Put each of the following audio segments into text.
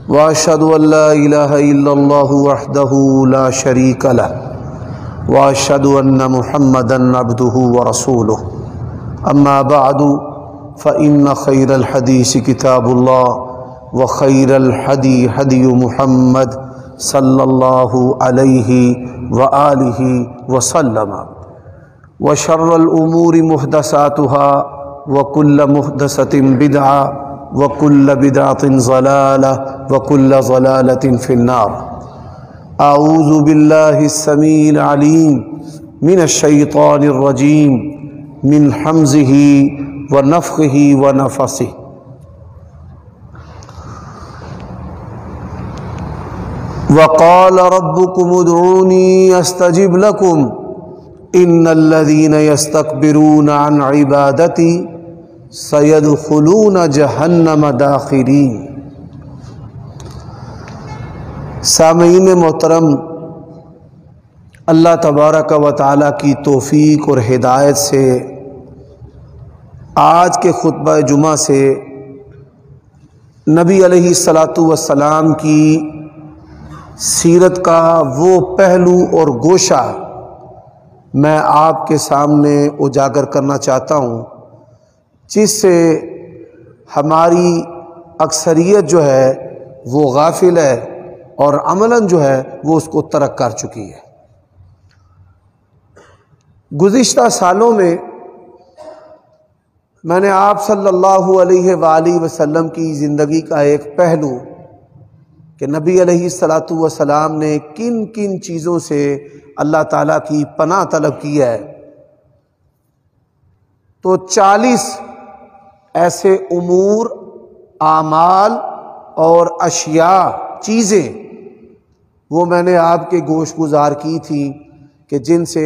واشهد ان لا اله الا الله وحده لا شريك له واشهد ان محمدا عبده ورسوله اما بعد فان خير الحديث كتاب الله وخير الهدي هدي محمد صلى الله عليه وآله وسلم وشر الامور محدثاتها وكل محدثة بدعة وكل بدعة ضلالة وكل ضلالة في النار. اعوذ بالله السميع العليم من الشيطان الرجيم من حمزه ونفخه ونفثه. وقال ربكم ادعوني استجب لكم ان الذين يستكبرون عن عبادتي سيدخلون جہنم داخرین. سامعین محترم، اللہ تبارک و تعالیٰ کی توفیق اور ہدایت سے آج کے خطبہ جمعہ سے نبی علیہ الصلاۃ والسلام کی سیرت کا وہ پہلو اور گوشہ میں آپ کے سامنے اجاگر کرنا چاہتا ہوں جس سے ہماری اکثریت جو ہے وہ غافل ہے اور عملاً جو ہے وہ اس کو ترک کر چکی ہے. گزشتہ سالوں میں نے آپ صلی اللہ علیہ وآلہ وسلم کی زندگی کا ایک پہلو کہ نبی علیہ الصلاۃ والسلام نے کن کن چیزوں سے اللہ تعالیٰ کی پناہ طلب کی ہے، تو 40 ایسے امور، اعمال اور اشیاء، چیزیں وہ میں نے آپ کے گوش گزار کی تھی کہ جن سے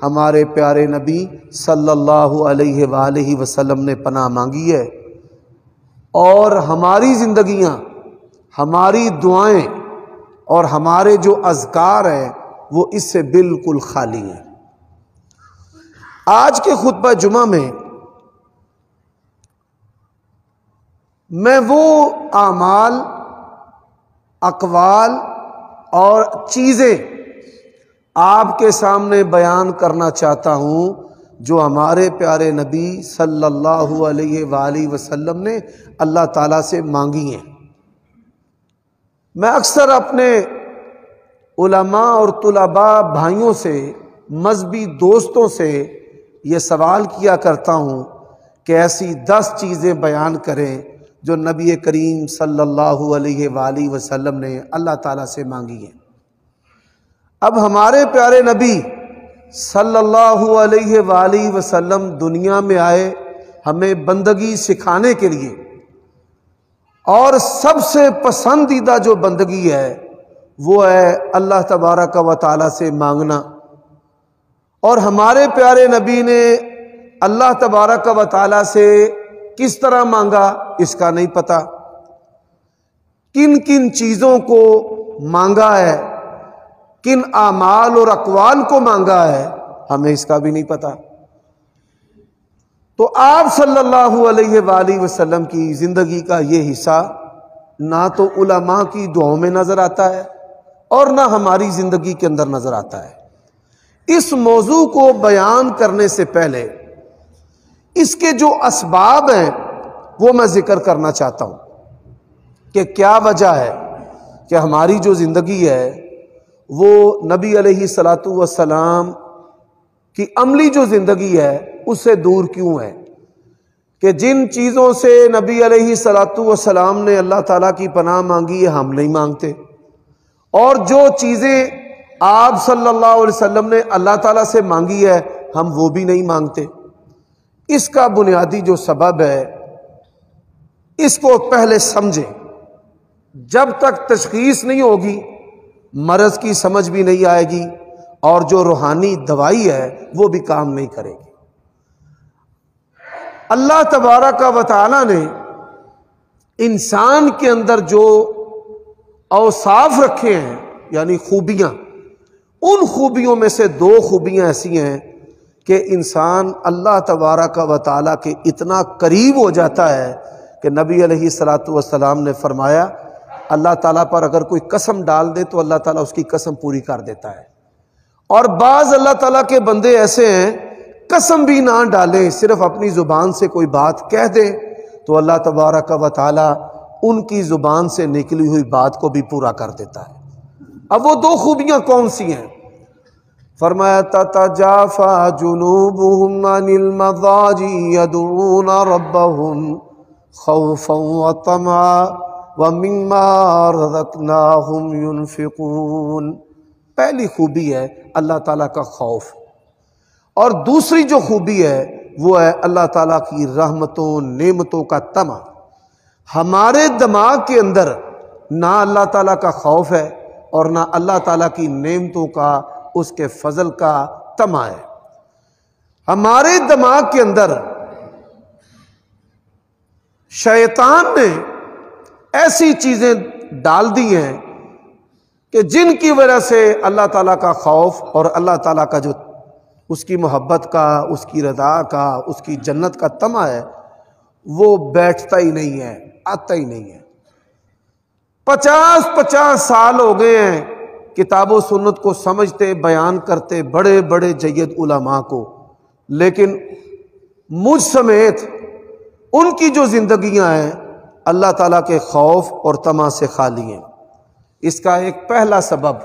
ہمارے پیارے نبی صلی اللہ علیہ وآلہ وسلم نے پناہ مانگی ہے، اور ہماری زندگیاں، ہماری دعائیں اور ہمارے جو اذکار ہیں وہ اس سے بالکل خالی ہیں. آج کے خطبہ جمعہ میں وہ اعمال، اقوال اور چیزیں آپ کے سامنے بیان کرنا چاہتا ہوں جو ہمارے پیارے نبی صلی اللہ علیہ وآلہ وسلم نے اللہ تعالیٰ سے مانگی ہیں. میں اکثر اپنے علماء اور طلباء بھائیوں سے، مذہبی دوستوں سے یہ سوال کیا کرتا ہوں کہ ایسی 10 چیزیں بیان کریں جو نبی کریم صلی اللہ علیہ وآلہ وسلم نے اللہ تعالیٰ سے مانگی ہیں. اب ہمارے پیارے نبی صلی اللہ علیہ وآلہ وسلم دنیا میں آئے ہمیں بندگی سکھانے کے لیے، اور سب سے پسندیدہ جو بندگی ہے وہ ہے اللہ تبارک و تعالیٰ سے مانگنا. اور ہمارے پیارے نبی نے اللہ تبارک و تعالیٰ سے کس طرح مانگا اس کا نہیں پتہ، کن کن چیزوں کو مانگا ہے، کن اعمال اور اقوال کو مانگا ہے، ہمیں اس کا بھی نہیں پتہ. تو آپ صلی اللہ علیہ وآلہ وسلم کی زندگی کا یہ حصہ نہ تو علماء کی دعاؤں میں نظر آتا ہے اور نہ ہماری زندگی کے اندر نظر آتا ہے. اس موضوع کو بیان کرنے سے پہلے اس کے جو اسباب ہیں وہ میں ذکر کرنا چاہتا ہوں کہ کیا وجہ ہے کہ ہماری جو زندگی ہے وہ نبی علیہ الصلاۃ والسلام کی عملی جو زندگی ہے اس سے دور کیوں ہے، کہ جن چیزوں سے نبی علیہ الصلاۃ والسلام نے اللہ تعالیٰ کی پناہ مانگی ہے ہم نہیں مانگتے، اور جو چیزیں آپ صلی اللہ علیہ وسلم نے اللہ تعالیٰ سے مانگی ہے ہم وہ بھی نہیں مانگتے. اس کا بنیادی جو سبب ہے اس کو پہلے سمجھیں. جب تک تشخیص نہیں ہوگی مرض کی سمجھ بھی نہیں آئے گی اور جو روحانی دوائی ہے وہ بھی کام نہیں کرے گی. اللہ تبارک و تعالی نے انسان کے اندر جو اوصاف رکھے ہیں یعنی خوبیاں، ان خوبیوں میں سے 2 خوبیاں ایسی ہیں کہ انسان اللہ تبارک و تعالیٰ کے اتنا قریب ہو جاتا ہے کہ نبی علیہ الصلاۃ والسلام نے فرمایا اللہ تعالیٰ پر اگر کوئی قسم ڈال دے تو اللہ تعالیٰ اس کی قسم پوری کر دیتا ہے، اور بعض اللہ تعالیٰ کے بندے ایسے ہیں قسم بھی نہ ڈالیں، صرف اپنی زبان سے کوئی بات کہہ دیں تو اللہ تبارک و تعالیٰ ان کی زبان سے نکلی ہوئی بات کو بھی پورا کر دیتا ہے۔ اب وہ دو خوبیاں کون سی ہیں؟ فرمایا تتجافى جنوبهم عن المضاجع يدعون ربهم خوفا وطمعا ومما رزقناهم ينفقون۔ پہلی خوبی ہے اللہ تعالیٰ کا خوف، اور دوسری جو خوبی ہے وہ ہے اللہ تعالیٰ کی رحمتوں نعمتوں کا طمع۔ ہمارے دماغ کے اندر نہ اللہ تعالیٰ کا خوف ہے اور نہ اللہ تعالیٰ کی نعمتوں کا، اس کے فضل کا طمع ہے۔ ہمارے دماغ کے اندر شیطان نے ایسی چیزیں ڈال دی ہیں کہ جن کی وجہ سے اللہ تعالیٰ کا خوف اور اللہ تعالیٰ کا جو اس کی محبت کا، اس کی رضا کا، اس کی جنت کا طمع ہے وہ بیٹھتا ہی نہیں ہے، آتا ہی نہیں ہے۔ 50 سال ہو گئے ہیں کتاب و سنت کو سمجھتے بیان کرتے بڑے بڑے جید علماء کو، لیکن مجھ سمیت ان کی جو زندگیاں ہیں اللہ تعالیٰ کے خوف اور طمع سے خالی ہیں۔ اس کا ایک پہلا سبب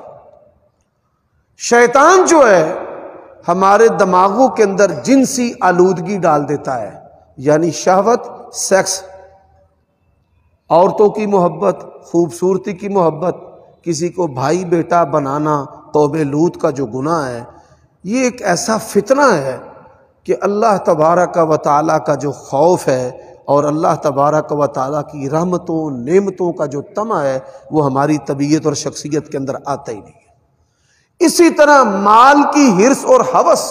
شیطان جو ہے ہمارے دماغوں کے اندر جنسی آلودگی ڈال دیتا ہے، یعنی شہوت، سیکس، عورتوں کی محبت، خوبصورتی کی محبت، کسی کو بھائی بیٹا بنانا، توبہ لوط کا جو گناہ ہے، یہ ایک ایسا فتنہ ہے کہ اللہ تبارک و تعالیٰ کا جو خوف ہے اور اللہ تبارک و تعالیٰ کی رحمتوں نعمتوں کا جو طمع ہے وہ ہماری طبیعت اور شخصیت کے اندر آتا ہی نہیں ہے۔ اسی طرح مال کی حرص اور ہوس،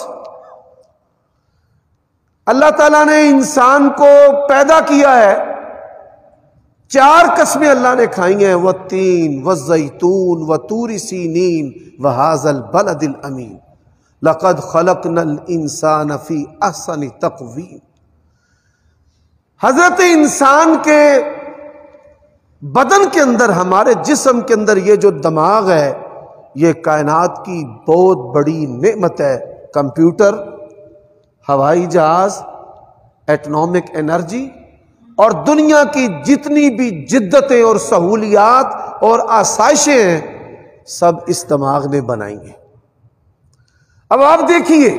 اللہ تعالیٰ نے انسان کو پیدا کیا ہے، 4 قسمیں اللہ نے کھائی ہیں، والتین والزیتون وطور سینین وہذا البلد الامین لقد خلقنا الانسان فی احسن تقویم۔ حضرت انسان کے بدن کے اندر، ہمارے جسم کے اندر یہ جو دماغ ہے یہ کائنات کی بہت بڑی نعمت ہے۔ کمپیوٹر، ہوائی جہاز، ایٹمک انرجی اور دنیا کی جتنی بھی جدتیں اور سہولیات اور آسائشیں ہیں سب اس دماغ نے بنائی ہیں۔ اب آپ دیکھیے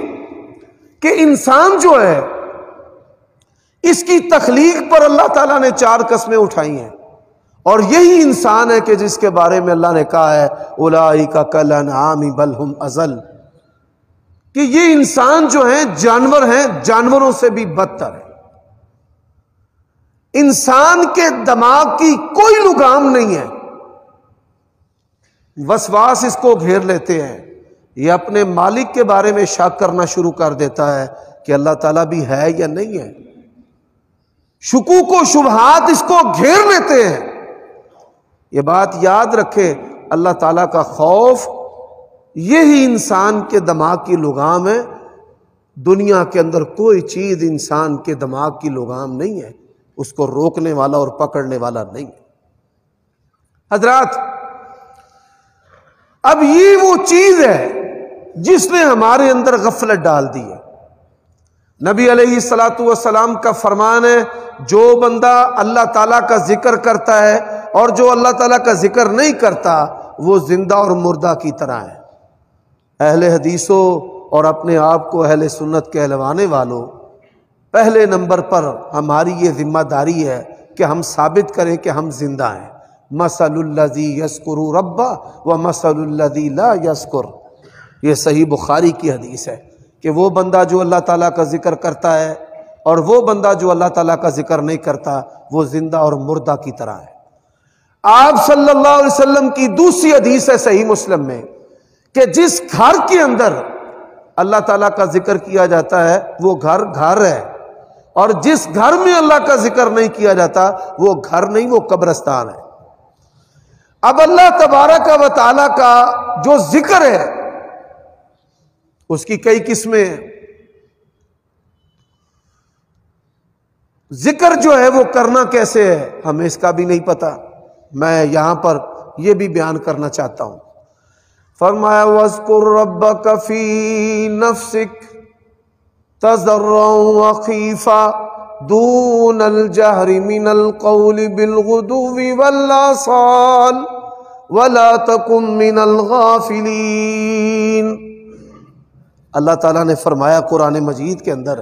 کہ انسان جو ہے اس کی تخلیق پر اللہ تعالیٰ نے 4 قسمیں اٹھائی ہیں، اور یہی انسان ہے کہ جس کے بارے میں اللہ نے کہا ہے اولئک کالانعام بل ہم اضل، کہ یہ انسان جو ہیں جانور ہیں، جانوروں سے بھی بدتر ہے۔ انسان کے دماغ کی کوئی لگام نہیں ہے، وسواس اس کو گھیر لیتے ہیں، یہ اپنے مالک کے بارے میں شک کرنا شروع کر دیتا ہے کہ اللہ تعالیٰ بھی ہے یا نہیں ہے، شکوک و شبہات اس کو گھیر لیتے ہیں۔ یہ بات یاد رکھے، اللہ تعالیٰ کا خوف یہی انسان کے دماغ کی لگام ہے، دنیا کے اندر کوئی چیز انسان کے دماغ کی لگام نہیں ہے، اس کو روکنے والا اور پکڑنے والا نہیں ہے۔ حضرات، اب یہ وہ چیز ہے جس نے ہمارے اندر غفلت ڈال دی ہے۔ نبی علیہ الصلوۃ والسلام کا فرمان ہے، جو بندہ اللہ تعالیٰ کا ذکر کرتا ہے اور جو اللہ تعالیٰ کا ذکر نہیں کرتا وہ زندہ اور مردہ کی طرح ہے۔ اہل حدیثوں اور اپنے آپ کو اہل سنت کہلوانے والوں، پہلے نمبر پر ہماری یہ ذمہ داری ہے کہ ہم ثابت کریں کہ ہم زندہ ہیں۔ مثل الذی یذکر ربہ ومثل الذی لا یذکر، یہ صحیح بخاری کی حدیث ہے کہ وہ بندہ جو اللہ تعالیٰ کا ذکر کرتا ہے اور وہ بندہ جو اللہ تعالیٰ کا ذکر نہیں کرتا وہ زندہ اور مردہ کی طرح ہے۔ آپ صلی اللہ علیہ وسلم کی دوسری حدیث ہے صحیح مسلم میں کہ جس گھر کے اندر اللہ تعالیٰ کا ذکر کیا جاتا ہے وہ گھر گھر ہے، اور جس گھر میں اللہ کا ذکر نہیں کیا جاتا وہ گھر نہیں، وہ قبرستان ہے۔ اب اللہ تبارک و تعالیٰ کا جو ذکر ہے اس کی کئی قسمیں ہیں۔ ذکر جو ہے وہ کرنا کیسے ہے ہمیں اس کا بھی نہیں پتا، میں یہاں پر یہ بھی بیان کرنا چاہتا ہوں. فرمایا وَاذْكُرْ رَبَّكَ فِي نَفْسِكَ تَضَرُّعًا وَخِيفَةً دُونَ الْجَهْرِ مِنَ الْقَوْلِ بِالْغُدُوِّ وَالْآصَالِ وَلَا تَكُن مِّنَ الْغَافِلِينَ. اللہ تعالیٰ نے فرمایا قرآن مجید کے اندر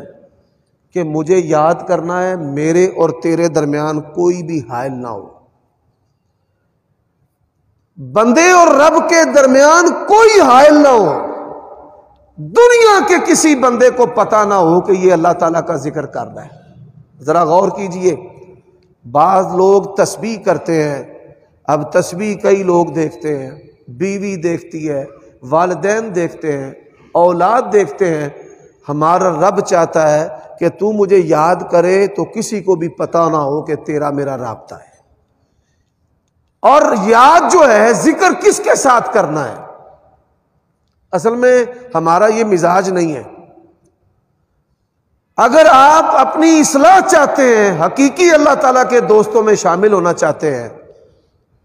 کہ مجھے یاد کرنا ہے، میرے اور تیرے درمیان کوئی بھی حائل نہ ہو. بندے اور رب کے درمیان کوئی حائل نہ ہو. دنیا کے کسی بندے کو پتہ نہ ہو کہ یہ اللہ تعالیٰ کا ذکر کر رہا ہے. ذرا غور کیجئے، بعض لوگ تسبیح کرتے ہیں. اب تسبیح کئی لوگ دیکھتے ہیں، بیوی دیکھتی ہے، والدین دیکھتے ہیں، اولاد دیکھتے ہیں. ہمارا رب چاہتا ہے کہ تو مجھے یاد کرے تو کسی کو بھی پتہ نہ ہو کہ تیرا میرا رابطہ ہے. اور یاد جو ہے ذکر کس کے ساتھ کرنا ہے؟ اصل میں ہمارا یہ مزاج نہیں ہے. اگر آپ اپنی اصلاح چاہتے ہیں، حقیقی اللہ تعالیٰ کے دوستوں میں شامل ہونا چاہتے ہیں،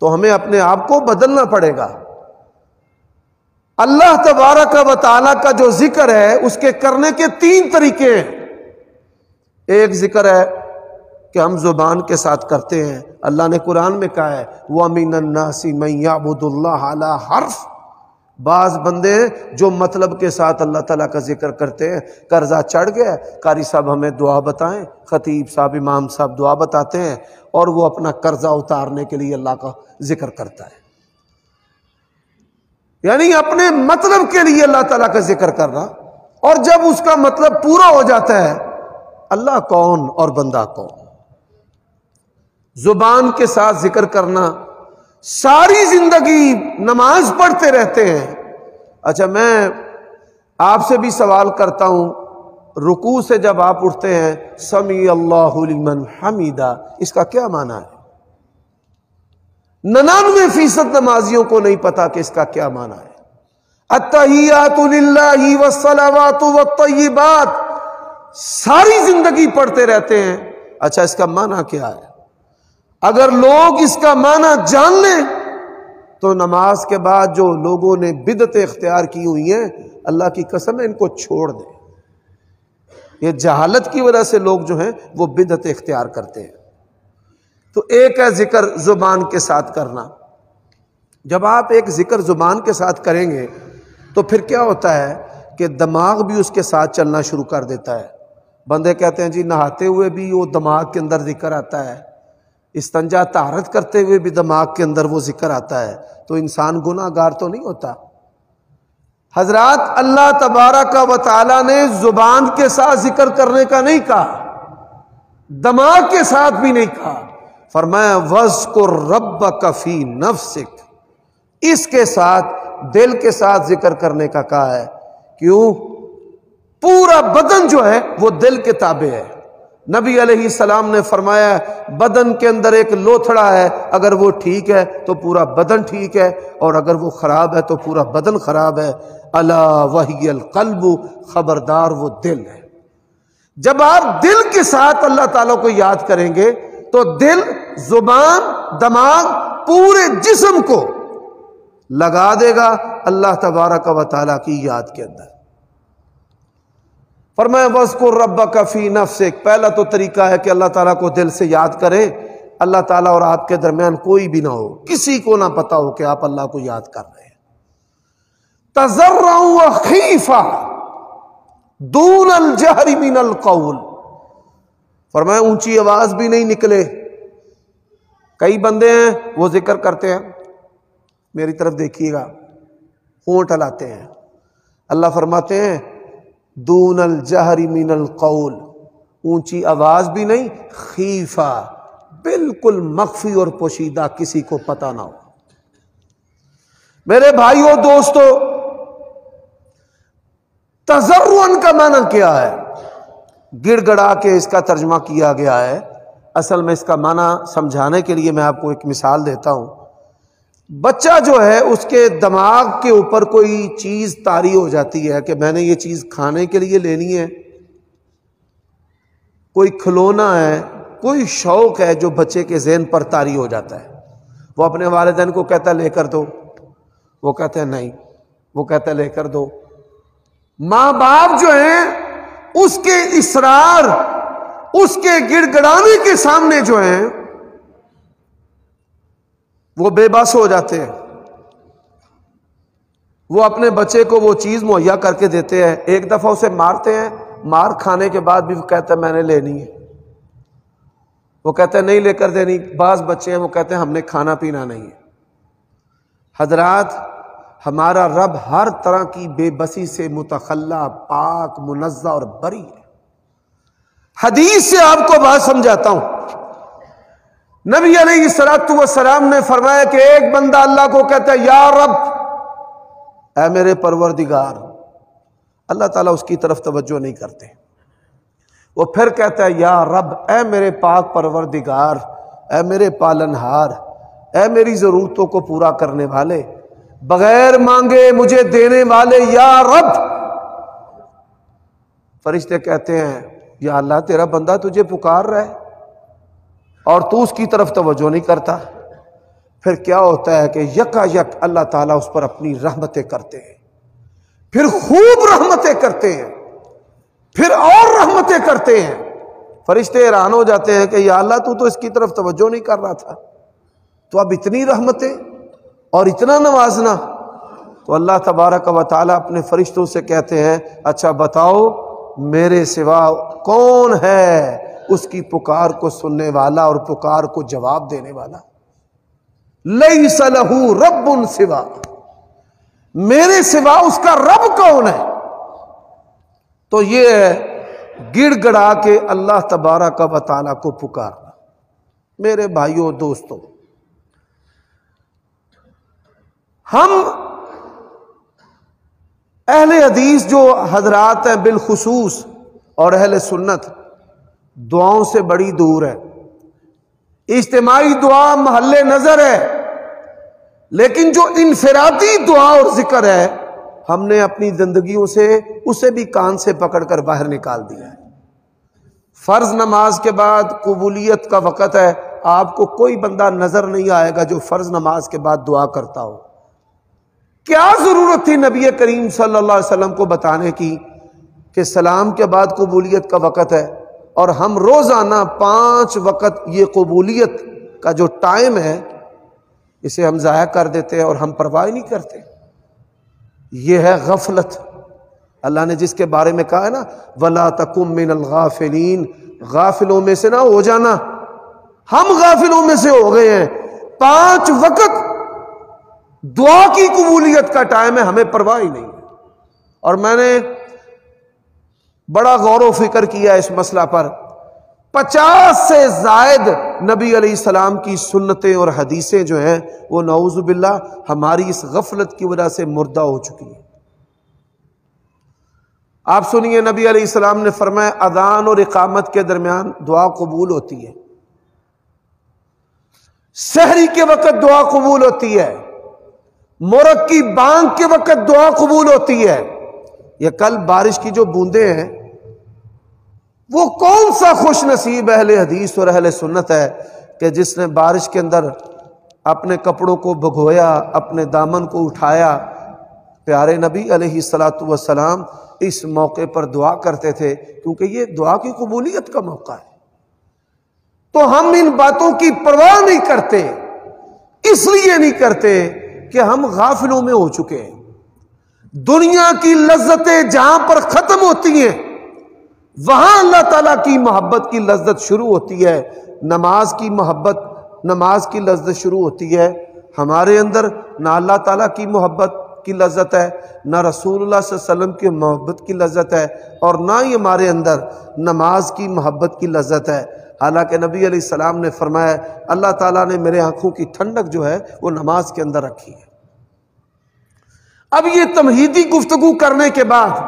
تو ہمیں اپنے آپ کو بدلنا پڑے گا. اللہ تبارک و تعالیٰ کا جو ذکر ہے اس کے کرنے کے 3 طریقے ہیں. ایک ذکر ہے کہ ہم زبان کے ساتھ کرتے ہیں. اللہ نے قرآن میں کہا ہے وَمِنَ النَّاسِ مَن يَعْبُدُ اللَّهَ عَلَى حَرْفٍ. بعض بندے ہیں جو مطلب کے ساتھ اللہ تعالیٰ کا ذکر کرتے ہیں. قرضہ چڑھ گیا، قاری صاحب ہمیں دعا بتائیں، خطیب صاحب امام صاحب دعا بتاتے ہیں، اور وہ اپنا قرضہ اتارنے کے لیے اللہ کا ذکر کرتا ہے. یعنی اپنے مطلب کے لیے اللہ تعالیٰ کا ذکر کرنا، اور جب اس کا مطلب پورا ہو جاتا ہے اللہ کون اور بندہ کون. زبان کے ساتھ ذکر کرنا، ساری زندگی نماز پڑھتے رہتے ہیں. اچھا میں آپ سے بھی سوال کرتا ہوں، رکوع سے جب آپ اٹھتے ہیں سمیع اللہ لمن حمیدہ، اس کا کیا معنی ہے؟ 99% نمازیوں کو نہیں پتا کہ اس کا کیا معنی ہے. التحیات للہ والصلوات والطیبات، ساری زندگی پڑھتے رہتے ہیں. اچھا اس کا معنی کیا ہے؟ اگر لوگ اس کا معنی جان لیں تو نماز کے بعد جو لوگوں نے بدعتیں اختیار کی ہوئی ہیں، اللہ کی قسم ہے ان کو چھوڑ دیں. یہ جہالت کی وجہ سے لوگ جو ہیں وہ بدعتیں اختیار کرتے ہیں. تو ایک ہے ذکر زبان کے ساتھ کرنا. جب آپ ایک ذکر زبان کے ساتھ کریں گے تو پھر کیا ہوتا ہے کہ دماغ بھی اس کے ساتھ چلنا شروع کر دیتا ہے. بندے کہتے ہیں جی نہاتے ہوئے بھی وہ دماغ کے اندر ذکر آتا ہے، استنجا طہارت کرتے ہوئے بھی دماغ کے اندر وہ ذکر آتا ہے، تو انسان گناہ گار تو نہیں ہوتا. حضرات اللہ تبارک و تعالیٰ نے زبان کے ساتھ ذکر کرنے کا نہیں کہا، دماغ کے ساتھ بھی نہیں کہا. فرمایا وَاذْكُرْ رَبَّكَ فِي نَفْسِكَ، اس کے ساتھ دل کے ساتھ ذکر کرنے کا کہا ہے. کیوں؟ پورا بدن جو ہے وہ دل کے تابع ہے. نبی علیہ السلام نے فرمایا بدن کے اندر ایک لوتھڑا ہے، اگر وہ ٹھیک ہے تو پورا بدن ٹھیک ہے، اور اگر وہ خراب ہے تو پورا بدن خراب ہے. الا وہی القلب، خبردار وہ دل ہے. جب آپ دل کے ساتھ اللہ تعالیٰ کو یاد کریں گے تو دل، زبان، دماغ پورے جسم کو لگا دے گا اللہ تبارک و تعالیٰ کی یاد کے اندر. فرمایا وَاذْكُرْ رَبَّكَ فِي نَفْسِكَ، پہلا تو طریقہ ہے کہ اللہ تعالیٰ کو دل سے یاد کریں. اللہ تعالیٰ اور آپ کے درمیان کوئی بھی نہ ہو، کسی کو نہ پتا ہو کہ آپ اللہ کو یاد کر رہے ہیں. تَضَرُّعًا وَخِيفَةً دُونَ الْجَهْرِ مِنَ الْقَوْلِ، فرمایا اونچی آواز بھی نہیں نکلے. کئی بندے ہیں وہ ذکر کرتے ہیں، میری طرف دیکھیے گا، ہونٹ ہلاتے ہیں. اللہ فرماتے ہیں دون الجہر من القول، اونچی آواز بھی نہیں، خیفہ، بالکل مخفی اور پوشیدہ، کسی کو پتہ نہ ہو. میرے بھائیوں دوستو، تضرعاً کا معنی کیا ہے؟ گڑ گڑا کے اس کا ترجمہ کیا گیا ہے. اصل میں اس کا معنی سمجھانے کے لیے میں آپ کو ایک مثال دیتا ہوں. بچہ جو ہے اس کے دماغ کے اوپر کوئی چیز طاری ہو جاتی ہے کہ میں نے یہ چیز کھانے کے لیے لینی ہے، کوئی کھلونا ہے، کوئی شوق ہے جو بچے کے ذہن پر طاری ہو جاتا ہے. وہ اپنے والدین کو کہتا ہے لے کر دو، وہ کہتے ہیں نہیں، وہ کہتا ہے لے کر دو۔ ماں باپ جو ہیں اس کے اصرار، اس کے گڑ گڑانے کے سامنے جو ہیں وہ بے بس ہو جاتے ہیں۔ وہ اپنے بچے کو وہ چیز مہیا کر کے دیتے ہیں، ایک دفعہ اسے مارتے ہیں، مار کھانے کے بعد بھی وہ کہتا ہے میں نے لینی ہے، وہ کہتا ہے نہیں لے کر دینی۔ بعض بچے ہیں وہ کہتے ہیں ہم نے کھانا پینا نہیں ہے۔ حضرات، ہمارا رب ہر طرح کی بے بسی سے متخلا، پاک، منزہ اور بری ہے۔ حدیث سے آپ کو بات سمجھاتا ہوں۔ نبی علیہ الصلوۃ والسلام نے فرمایا کہ ایک بندہ اللہ کو کہتا ہے یا رب، اے میرے پروردگار، اللہ تعالیٰ اس کی طرف توجہ نہیں کرتے۔ وہ پھر کہتا ہے یا رب، اے میرے پاک پروردگار، اے میرے پالنہار، اے میری ضرورتوں کو پورا کرنے والے، بغیر مانگے مجھے دینے والے، یا رب۔ فرشتے کہتے ہیں یا اللہ، تیرا بندہ تجھے پکار رہا ہے اور تو اس کی طرف توجہ نہیں کرتا۔ پھر کیا ہوتا ہے کہ یکا یک اللہ تعالیٰ اس پر اپنی رحمتیں کرتے ہیں، پھر خوب رحمتیں کرتے ہیں، پھر اور رحمتیں کرتے ہیں۔ فرشتے حیران ہو جاتے ہیں کہ یا اللہ تو اس کی طرف توجہ نہیں کر رہا تھا، تو اب اتنی رحمتیں اور اتنا نوازنا۔ تو اللہ تبارک و تعالیٰ اپنے فرشتوں سے کہتے ہیں اچھا بتاؤ میرے سوا کون ہے اس کی پکار کو سننے والا اور پکار کو جواب دینے والا؟ لیس لہ رب سوا، میرے سوا اس کا رب کون ہے؟ تو یہ ہے گڑ گڑا کے اللہ تبارک و تعالیٰ کو پکارنا۔ میرے بھائیوں دوستوں، ہم اہل حدیث جو حضرات ہیں بالخصوص اور اہل سنت دعاؤں سے بڑی دور ہے۔ اجتماعی دعا محل نظر ہے، لیکن جو انفرادی دعا اور ذکر ہے ہم نے اپنی زندگیوں سے اسے بھی کان سے پکڑ کر باہر نکال دیا ہے۔ فرض نماز کے بعد قبولیت کا وقت ہے، آپ کو کوئی بندہ نظر نہیں آئے گا جو فرض نماز کے بعد دعا کرتا ہو۔ کیا ضرورت تھی نبی کریم صلی اللہ علیہ وسلم کو بتانے کی کہ سلام کے بعد قبولیت کا وقت ہے، اور ہم روزانہ 5 وقت یہ قبولیت کا جو ٹائم ہے اسے ہم ضائع کر دیتے ہیں اور ہم پرواہ نہیں کرتے۔ یہ ہے غفلت۔ اللہ نے جس کے بارے میں کہا ہے نا وَلَا تَكُن مِّنَ الْغَافِلِينَ، غافلوں میں سے نہ ہو جانا۔ ہم غافلوں میں سے ہو گئے ہیں۔ 5 وقت دعا کی قبولیت کا ٹائم ہے، ہمیں پرواہ ہی نہیں ہے۔ اور میں نے بڑا غور و فکر کیا اس مسئلہ پر۔ 50 سے زائد نبی علیہ السلام کی سنتیں اور حدیثیں جو ہیں وہ نعوذ باللہ ہماری اس غفلت کی وجہ سے مردہ ہو چکی ہیں۔ آپ سنیے نبی علیہ السلام نے فرمایا اذان اور اقامت کے درمیان دعا قبول ہوتی ہے، سحری کے وقت دعا قبول ہوتی ہے، مرغ کی بانگ کے وقت دعا قبول ہوتی ہے۔ یہ کل بارش کی جو بوندیں ہیں، وہ کون سا خوش نصیب اہل حدیث اور اہل سنت ہے کہ جس نے بارش کے اندر اپنے کپڑوں کو بھگویا، اپنے دامن کو اٹھایا۔ پیارے نبی علیہ الصلوۃ والسلام اس موقع پر دعا کرتے تھے کیونکہ یہ دعا کی قبولیت کا موقع ہے۔ تو ہم ان باتوں کی پرواہ نہیں کرتے، اس لیے نہیں کرتے کہ ہم غافلوں میں ہو چکے ہیں۔ دنیا کی لذتیں جہاں پر ختم ہوتی ہیں وہاں اللہ تعالیٰ کی محبت کی لذت شروع ہوتی ہے۔ نماز کی محبت، نماز کی لذت شروع ہوتی ہے۔ ہمارے اندر نہ اللہ تعالیٰ کی محبت کی لذت ہے، نہ رسول اللہ صلی اللہ علیہ وسلم کی محبت کی لذت ہے، اور نہ ہی ہمارے اندر نماز کی محبت کی لذت ہے۔ حالانکہ نبی علیہ السلام نے فرمایا اللہ تعالیٰ نے میرے آنکھوں کی ٹھنڈک جو ہے وہ نماز کے اندر رکھی ہے۔ اب یہ تمہیدی گفتگو کرنے کے بعد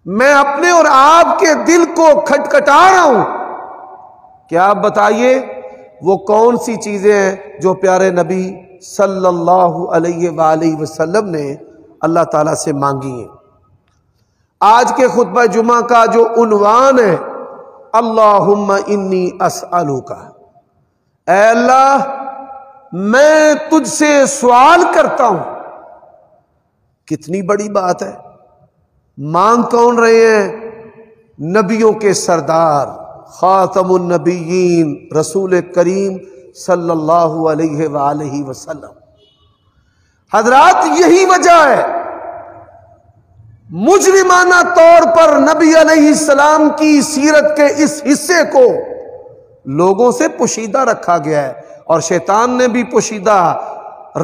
میں اپنے اور آپ کے دل کو کھٹکھٹا رہا ہوں کہ آپ بتائیے وہ کون سی چیزیں ہیں جو پیارے نبی صلی اللہ علیہ وآلہ وسلم نے اللہ تعالیٰ سے مانگی ہیں۔ آج کے خطبہ جمعہ کا جو عنوان ہے اللہم انی اسألک، اے اللہ میں تجھ سے سوال کرتا ہوں۔ کتنی بڑی بات ہے۔ مانگ کون رہے ہیں؟ نبیوں کے سردار خاتم النبیین رسول کریم صلی اللہ علیہ وآلہ وسلم۔ حضرات یہی وجہ ہے مجرمانہ طور پر نبی علیہ السلام کی سیرت کے اس حصے کو لوگوں سے پوشیدہ رکھا گیا ہے، اور شیطان نے بھی پوشیدہ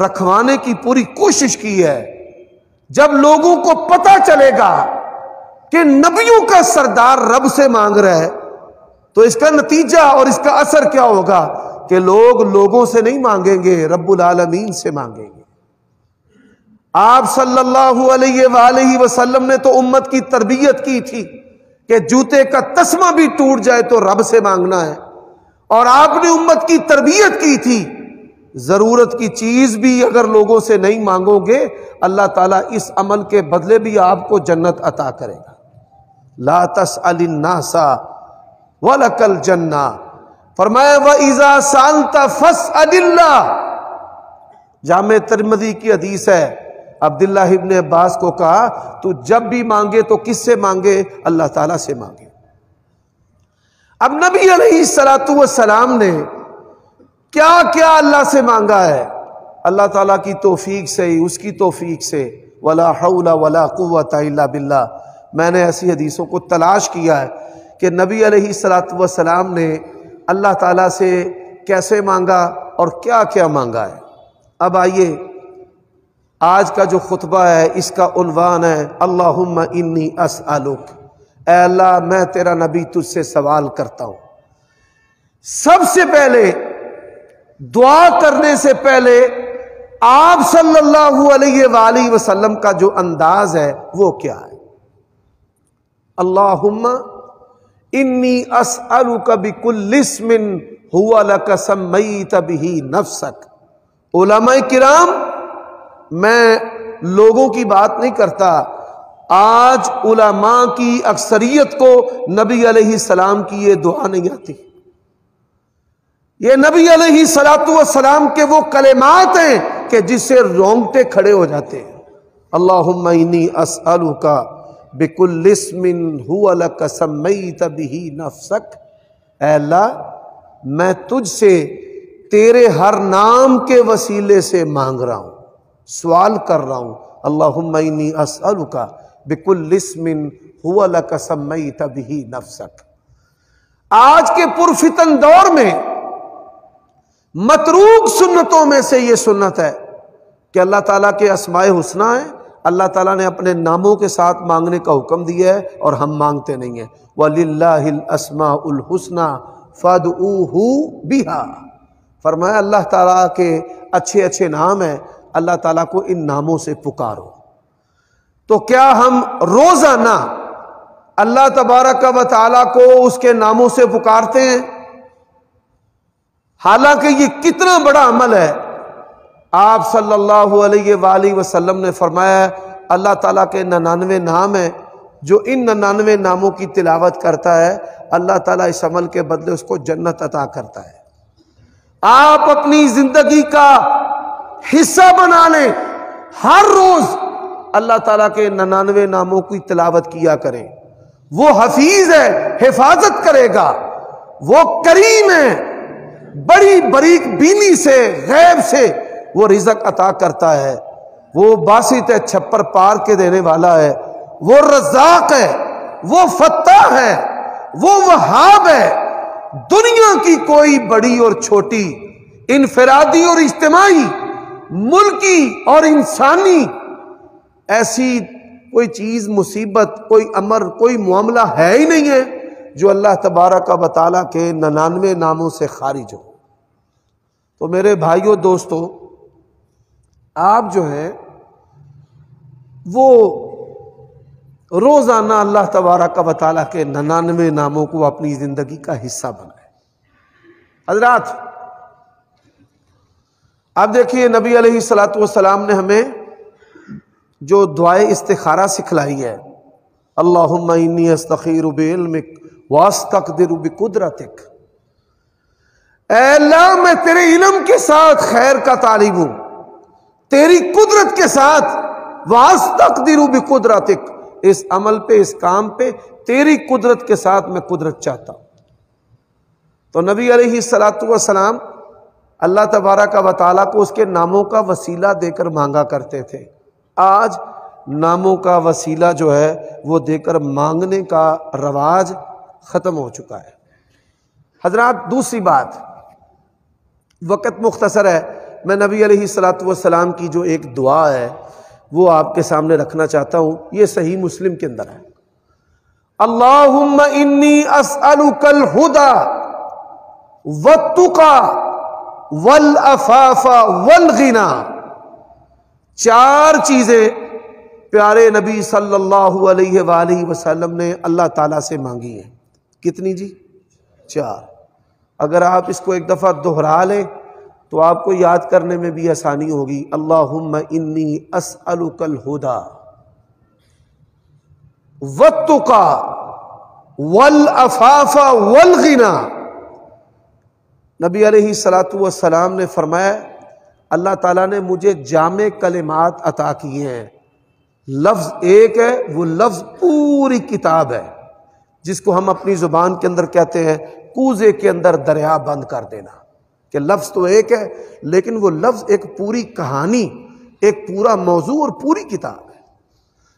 رکھوانے کی پوری کوشش کی ہے۔ جب لوگوں کو پتہ چلے گا کہ نبیوں کا سردار رب سے مانگ رہا ہے تو اس کا نتیجہ اور اس کا اثر کیا ہوگا کہ لوگ لوگوں سے نہیں مانگیں گے، رب العالمین سے مانگیں گے۔ آپ صلی اللہ علیہ وآلہ وسلم نے تو امت کی تربیت کی تھی کہ جوتے کا تسمہ بھی ٹوٹ جائے تو رب سے مانگنا ہے، اور آپ نے امت کی تربیت کی تھی ضرورت کی چیز بھی اگر لوگوں سے نہیں مانگو گے اللہ تعالیٰ اس عمل کے بدلے بھی آپ کو جنت عطا کرے گا۔ لا تسأل الناس وَلَكَ الْجَنَّةُ، فرمایا وَإِذَا سَأَلْتَ فَاسْأَلِ اللَّهِ۔ جامع ترمذی کی حدیث ہے، عبداللہ ابن عباس کو کہا تو جب بھی مانگے تو کس سے مانگے؟ اللہ تعالیٰ سے مانگے۔ اب نبی علیہ السلام نے کیا کیا اللہ سے مانگا ہے؟ اللہ تعالیٰ کی توفیق سے ہی، اس کی توفیق سے، ولا حول ولا قوت الا باللہ۔ میں نے ایسی حدیثوں کو تلاش کیا ہے کہ نبی علیہ السلام نے اللہ تعالیٰ سے کیسے مانگا اور کیا کیا مانگا ہے۔ اب آئیے آج کا جو خطبہ ہے اس کا عنوان ہے اللہم انی اسألک، اے اللہ میں تیرا نبی تجھ سے سوال کرتا ہوں۔ سب سے پہلے دعا کرنے سے پہلے آپ صلی اللہ علیہ وآلہ وسلم کا جو انداز ہے وہ کیا ہے؟ اللہم انی اسألک بکل اسم ہوا لک سمیت بہ نفسک۔ علماء کرام، میں لوگوں کی بات نہیں کرتا، آج علماء کی اکثریت کو نبی علیہ السلام کی یہ دعا نہیں آتی۔ یہ نبی علیہ السلام کے وہ کلمات ہیں کہ جس سے رونگٹے کھڑے ہو جاتے ہیں۔ اللہم انی اسألک بکل اسم ہوا لک سمیت بہ نفسک، اے اللہ میں تجھ سے تیرے ہر نام کے وسیلے سے مانگ رہا ہوں، سوال کر رہا ہوں۔ اللہم انی اسألک بکل اسم ہوا لک سمیت بہ نفسک۔ آج کے پرفتن دور میں متروک سنتوں میں سے یہ سنت ہے کہ اللہ تعالیٰ کے اسماء حسنی ہیں، اللہ تعالیٰ نے اپنے ناموں کے ساتھ مانگنے کا حکم دیا ہے اور ہم مانگتے نہیں ہیں۔ وَلِلَّهِ الْأَسْمَاءُ الْحُسْنَى فَادْعُوهُ بِهَا، فرمایا اللہ تعالیٰ کے اچھے اچھے نام ہیں، اللہ تعالیٰ کو ان ناموں سے پکارو۔ تو کیا ہم روزانہ اللہ تبارک و تعالیٰ کو اس کے ناموں سے پکارتے ہیں؟ حالانکہ یہ کتنا بڑا عمل ہے۔ آپ صلی اللہ علیہ وآلہ وسلم نے فرمایا اللہ تعالیٰ کے 99 نام ہیں، جو ان 99 ناموں کی تلاوت کرتا ہے اللہ تعالیٰ اس عمل کے بدلے اس کو جنت عطا کرتا ہے۔ آپ اپنی زندگی کا حصہ بنا لیں، ہر روز اللہ تعالیٰ کے 99 ناموں کی تلاوت کیا کریں۔ وہ حفیظ ہے، حفاظت کرے گا، وہ کریم ہے، بڑی باریک بینی سے غیب سے وہ رزق عطا کرتا ہے، وہ باسط ہے، چھپر پار کے دینے والا ہے، وہ رزاق ہے، وہ فتاح ہے، وہ وہاب ہے۔ دنیا کی کوئی بڑی اور چھوٹی، انفرادی اور اجتماعی، ملکی اور انسانی ایسی کوئی چیز، مصیبت، کوئی امر، کوئی معاملہ ہے ہی نہیں ہے جو اللہ تبارک و تعالیٰ کے 99 ناموں سے خارج ہو۔ تو میرے بھائیوں دوستو، آپ جو ہیں وہ روزانہ اللہ تبارک و تعالیٰ کے 99 ناموں کو اپنی زندگی کا حصہ بنائیں۔ حضرات اب دیکھیے نبی علیہ السلام نے ہمیں جو دعائے استخارہ سکھلائی ہے، اللہم انی استخیر بعلمک واستقدر بقدرتک، اے اللہ میں تیرے علم کے ساتھ خیر کا طالب ہوں، تیری قدرت کے ساتھ، وَأَسْتَقْدِرُ بِقُدْرَتِكَ، اس عمل پہ، اس کام پہ تیری قدرت کے ساتھ میں قدرت چاہتا ہوں۔ تو نبی علیہ الصلوۃ والسلام اللہ تبارک و تعالیٰ کو اس کے ناموں کا وسیلہ دے کر مانگا کرتے تھے۔ آج ناموں کا وسیلہ جو ہے وہ دے کر مانگنے کا رواج ختم ہو چکا ہے۔ حضرات دوسری بات، وقت مختصر ہے، میں نبی علیہ الصلوۃ والسلام کی جو ایک دعا ہے وہ آپ کے سامنے رکھنا چاہتا ہوں۔ یہ صحیح مسلم کے اندر ہے، اللہم انی اسألک الہدی والتقی والعفاف والغنی۔ چار چیزیں پیارے نبی صلی اللہ علیہ وآلہ وسلم نے اللہ تعالیٰ سے مانگی ہیں۔ کتنی جی؟ چار۔ اگر آپ اس کو ایک دفعہ دہرا لیں تو آپ کو یاد کرنے میں بھی آسانی ہوگی۔ اللہم انی اسألک الہدی والتقی والعفاف والغنی۔ نبی علیہ الصلوۃ والسلام نے فرمایا اللہ تعالیٰ نے مجھے جامع کلمات عطا کیے ہیں۔ لفظ ایک ہے، وہ لفظ پوری کتاب ہے، جس کو ہم اپنی زبان کے اندر کہتے ہیں کوزے کے اندر دریا بند کر دینا، کہ لفظ تو ایک ہے لیکن وہ لفظ ایک پوری کہانی، ایک پورا موضوع اور پوری کتاب ہے۔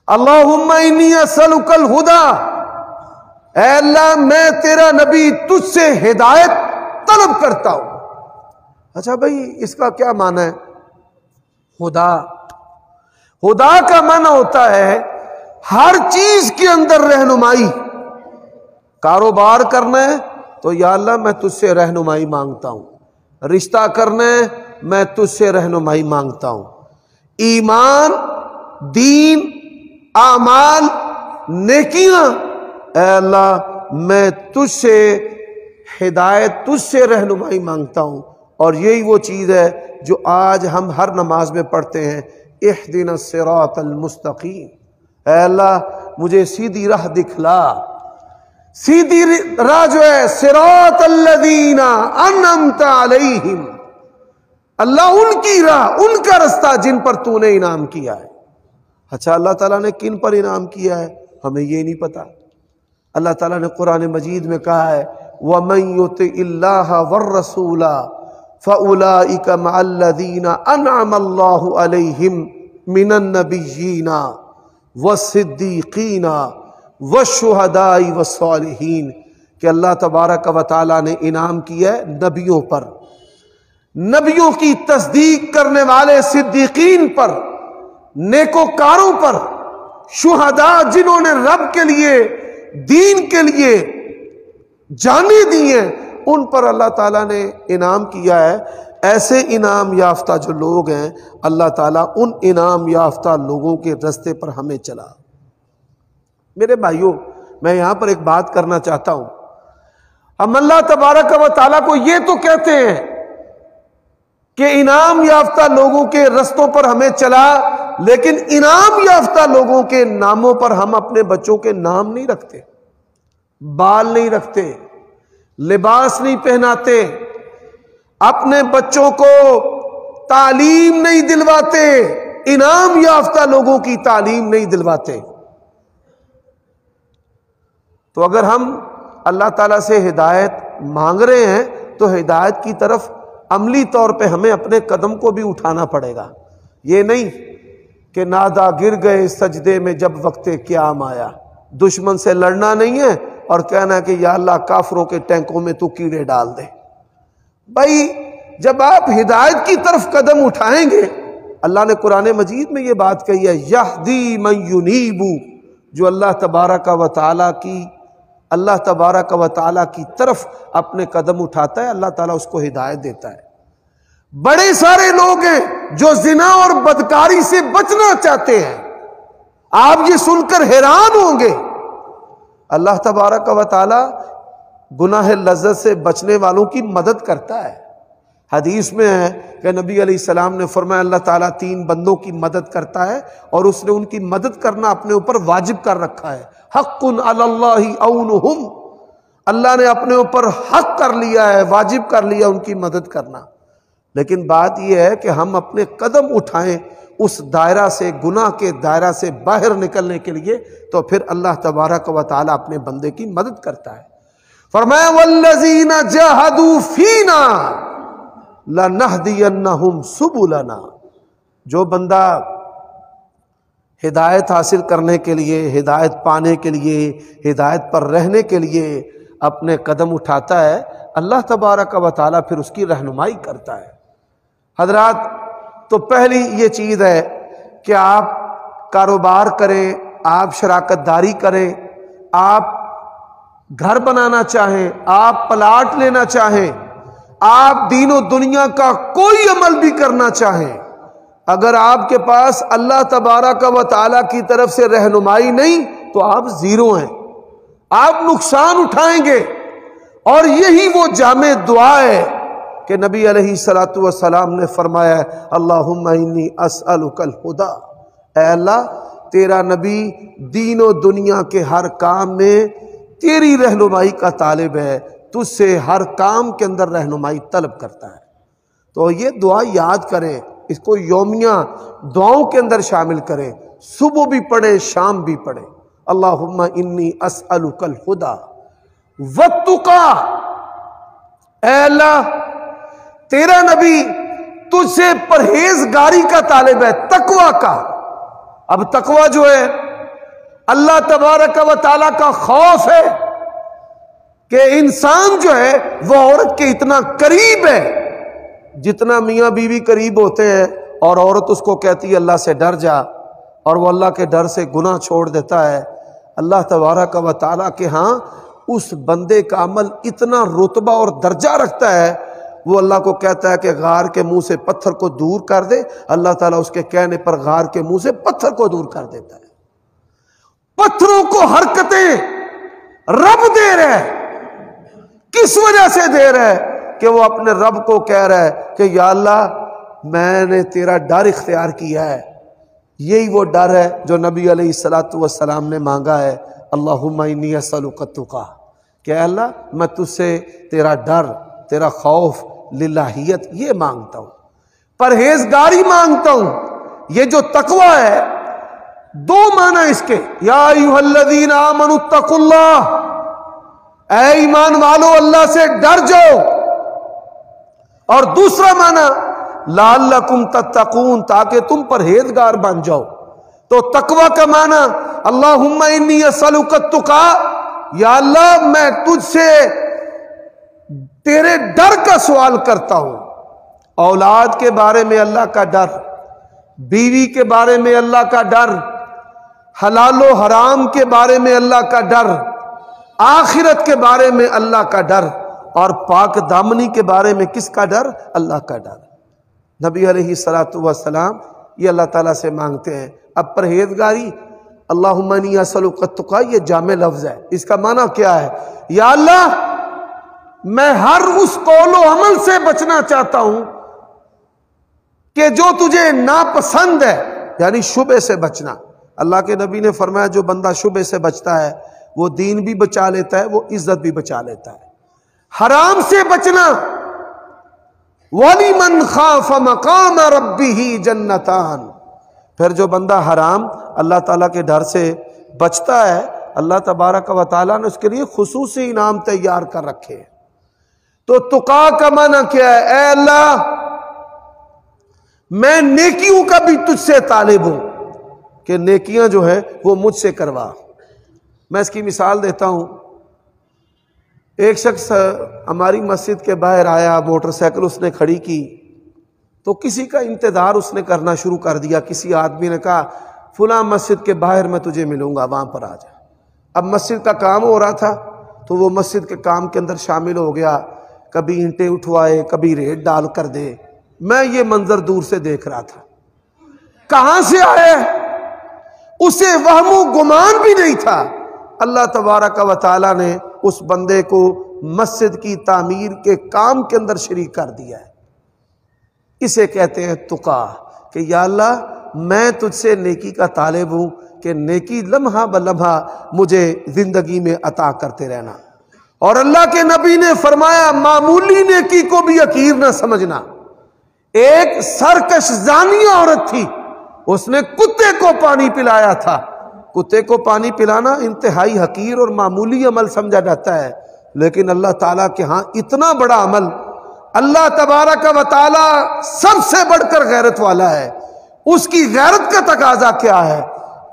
اللہم انی اسألک الہدی، اے اللہ میں تیرا نبی تجھ سے ہدایت طلب کرتا ہوں۔ اچھا بھائی اس کا کیا معنی ہے؟ خدا، خدا کا معنی ہوتا ہے ہر چیز کے اندر رہنمائی۔ کاروبار کرنا ہے تو یا اللہ میں تجھ سے رہنمائی مانگتا ہوں، رشتہ کرنا ہے میں تجھ سے رہنمائی مانگتا ہوں، ایمان، دین، اعمال، نیکیاں، اے اللہ میں تجھ سے ہدایت، تجھ سے رہنمائی مانگتا ہوں۔ اور یہی وہ چیز ہے جو آج ہم ہر نماز میں پڑھتے ہیں، اہدنا الصراط المستقیم، اے اللہ مجھے سیدھی راہ دکھلا۔ سیدھی راہ جو ہے صراط الذین انعمت علیہم، اللہ ان کی راہ، ان کا رستہ جن پر تو نے انعام کیا ہے۔ اچھا اللہ تعالیٰ نے کن پر انعام کیا ہے ہمیں یہ نہیں پتا۔ اللہ تعالیٰ نے قرآن مجید میں کہا ہے وَمَن يُطِعِ اللَّهَ وَالرَّسُولَ فَأُولَئِكَ مَعَ الَّذِينَ أَنْعَمَ اللَّهُ عَلَيْهِمْ مِنَ النَّبِيِّينَ وَالصِّدِّيقِينَ وَالشُّهَدَاءِ وَالصَّالِحِينَ، کہ اللہ تبارک و تعالیٰ نے انعام کیا ہے نبیوں پر، نبیوں کی تصدیق کرنے والے صدیقین پر، نیکوکاروں پر، شہداء جنہوں نے رب کے لیے، دین کے لیے جانیں دی ہیں، ان پر اللہ تعالیٰ نے انعام کیا ہے۔ ایسے انعام یافتہ جو لوگ ہیں اللہ تعالیٰ ان انعام یافتہ لوگوں کے رستے پر ہمیں چلا۔ میرے بھائیوں میں یہاں پر ایک بات کرنا چاہتا ہوں، ہم اللہ تبارک و تعالیٰ کو یہ تو کہتے ہیں کہ انعام یافتہ لوگوں کے رستوں پر ہمیں چلا، لیکن انعام یافتہ لوگوں کے ناموں پر ہم اپنے بچوں کے نام نہیں رکھتے، بال نہیں رکھتے، لباس نہیں پہناتے، اپنے بچوں کو تعلیم نہیں دلواتے، انعام یافتہ لوگوں کی تعلیم نہیں دلواتے۔ تو اگر ہم اللہ تعالیٰ سے ہدایت مانگ رہے ہیں تو ہدایت کی طرف عملی طور پہ ہمیں اپنے قدم کو بھی اٹھانا پڑے گا۔ یہ نہیں کہ نادا گر گئے سجدے میں جب وقت قیام آیا، دشمن سے لڑنا نہیں ہے اور کہنا کہ یا اللہ کافروں کے ٹینکوں میں تو کیڑے ڈال دے۔ بھائی جب آپ ہدایت کی طرف قدم اٹھائیں گے، اللہ نے قرآن مجید میں یہ بات کہی ہے یہدی من ینیب، جو اللہ تبارک و تعالیٰ کی طرف اپنے قدم اٹھاتا ہے اللہ تعالیٰ اس کو ہدایت دیتا ہے۔ بڑے سارے لوگ ہیں جو زنا اور بدکاری سے بچنا چاہتے ہیں، آپ یہ سن کر حیران ہوں گے، اللہ تبارک و تعالیٰ گناہ لذت سے بچنے والوں کی مدد کرتا ہے۔ حدیث میں ہے کہ نبی علیہ السلام نے فرمایا اللہ تعالیٰ 3 بندوں کی مدد کرتا ہے اور اس نے ان کی مدد کرنا اپنے اوپر واجب کر رکھا ہے۔ حق علی اللہ عونہم، اللہ نے اپنے اوپر حق کر لیا ہے، واجب کر لیا ان کی مدد کرنا، لیکن بات یہ ہے کہ ہم اپنے قدم اٹھائیں اس دائرہ سے، گناہ کے دائرہ سے باہر نکلنے کے لیے، تو پھر اللہ تبارک و تعالی اپنے بندے کی مدد کرتا ہے۔ فرمایا والذین جاہدوا فینا لنہدینہم سبلنا، جو بندہ ہدایت حاصل کرنے کے لیے، ہدایت پانے کے لیے، ہدایت پر رہنے کے لیے اپنے قدم اٹھاتا ہے، اللہ تبارک و تعالی پھر اس کی رہنمائی کرتا ہے۔ حضرات، تو پہلی یہ چیز ہے کہ آپ کاروبار کریں، آپ شراکت داری کریں، آپ گھر بنانا چاہیں، آپ پلاٹ لینا چاہیں، آپ دین و دنیا کا کوئی عمل بھی کرنا چاہیں، اگر آپ کے پاس اللہ تبارک و تعالی کی طرف سے رہنمائی نہیں تو آپ زیرو ہیں، آپ نقصان اٹھائیں گے۔ اور یہی وہ جامع دعا ہے کہ نبی علیہ الصلوۃ والسلام نے فرمایا ہے اللہم انی اسألک الہدی، اے اللہ تیرا نبی دین و دنیا کے ہر کام میں تیری رہنمائی کا طالب ہے، تجھ سے ہر کام کے اندر رہنمائی طلب کرتا ہے۔ تو یہ دعا یاد کریں، اس کو یومیہ دعاؤں کے اندر شامل کریں، صبح بھی پڑھیں شام بھی پڑھیں۔ اللہم انی اسألک الہدی والتقی، اے اللہ تیرا نبی تجھ سے پرہیزگاری کا طالب ہے، تقوی کا۔ اب تقوی جو ہے اللہ تبارک و تعالیٰ کا خوف ہے کہ انسان جو ہے وہ عورت کے اتنا قریب ہے، جتنا میاں بیوی قریب ہوتے ہیں اور عورت اس کو کہتی ہے اللہ سے ڈر جا، اور وہ اللہ کے ڈر سے گناہ چھوڑ دیتا ہے، اللہ تبارک و تعالیٰ کے ہاں اس بندے کا عمل اتنا رتبہ اور درجہ رکھتا ہے، وہ اللہ کو کہتا ہے کہ غار کے منہ سے پتھر کو دور کر دے، اللہ تعالیٰ اس کے کہنے پر غار کے منہ سے پتھر کو دور کر دیتا ہے۔ پتھروں کو حرکتیں رب دے رہا ہے، کس وجہ سے دے رہا ہے؟ کہ وہ اپنے رب کو کہہ رہا ہے کہ یا اللہ میں نے تیرا ڈر اختیار کیا ہے۔ یہی وہ ڈر ہے جو نبی علیہ الصلوۃ والسلام نے مانگا ہے، اللہم انی اسألک التقی، کہ اے اللہ میں تجھ سے تیرا ڈر، تیرا خوف، للہیت یہ مانگتا ہوں، پرہیزگاری مانگتا ہوں۔ یہ جو تقوی ہے دو معنی اس کے، یا ایھا الذین آمنوا اتقوا اللہ، اے ایمان والو اللہ سے ڈر جاؤ، اور دوسرا معنی لعلکم تتقون، تاکہ تم پرہیزگار بن جاؤ۔ تو تقوی کا معنی اللہم انی اسألک التقی، یا اللہ میں تجھ سے تیرے ڈر کا سوال کرتا ہوں، اولاد کے بارے میں اللہ کا ڈر، بیوی کے بارے میں اللہ کا ڈر، حلال و حرام کے بارے میں اللہ کا ڈر، آخرت کے بارے میں اللہ کا ڈر، اور پاک دامنی کے بارے میں کس کا ڈر؟ اللہ کا ڈر۔ نبی علیہ الصلوۃ والسلام یہ اللہ تعالیٰ سے مانگتے ہیں۔ اب پرہیزگاری اللہم انی اسألک التقی یہ جامع لفظ ہے، اس کا معنی کیا ہے؟ یا اللہ میں ہر اس قول و عمل سے بچنا چاہتا ہوں کہ جو تجھے ناپسند ہے، یعنی شبہ سے بچنا۔ اللہ کے نبی نے فرمایا جو بندہ شبہ سے بچتا ہے وہ دین بھی بچا لیتا ہے، وہ عزت بھی بچا لیتا ہے۔ حرام سے بچنا، وَلِمَنْ خَافَ مَقَامَ رَبِّهِ جَنَّتَانِ، پھر جو بندہ حرام اللہ تعالیٰ کے ڈر سے بچتا ہے، اللہ تبارک و تعالیٰ نے اس کے لیے خصوصی انعام تیار کر رکھے۔ تو تقا کا معنی کیا ہے؟ اے اللہ میں نیکیوں کا بھی تجھ سے طالب ہوں کہ نیکیاں جو ہیں وہ مجھ سے کروا۔ میں اس کی مثال دیتا ہوں، ایک شخص ہماری مسجد کے باہر آیا، موٹر سائیکل اس نے کھڑی کی تو کسی کا انتظار اس نے کرنا شروع کر دیا۔ کسی آدمی نے کہا فلاں مسجد کے باہر میں تجھے ملوں گا، وہاں پر آ جا۔ اب مسجد کا کام ہو رہا تھا تو وہ مسجد کے کام کے اندر شامل ہو گیا، کبھی اینٹیں اٹھوائے، کبھی ریت ڈال کر دے۔ میں یہ منظر دور سے دیکھ رہا تھا، کہاں سے آیا ہے اسے وہم و گمان بھی نہیں تھا۔ اللہ تبارک و تعالیٰ نے اس بندے کو مسجد کی تعمیر کے کام کے اندر شریک کر دیا ہے۔ اسے کہتے ہیں تقا، کہ یا اللہ میں تجھ سے نیکی کا طالب ہوں کہ نیکی لمحہ بلمحہ مجھے زندگی میں عطا کرتے رہنا۔ اور اللہ کے نبی نے فرمایا معمولی نیکی کو بھی حقیر نہ سمجھنا۔ ایک سرکش زانی عورت تھی، اس نے کتے کو پانی پلایا تھا۔ کتے کو پانی پلانا انتہائی حقیر اور معمولی عمل سمجھا جاتا ہے، لیکن اللہ تعالیٰ کے ہاں اتنا بڑا عمل۔ اللہ تبارک و تعالیٰ سب سے بڑھ کر غیرت والا ہے۔ اس کی غیرت کا تقاضا کیا ہے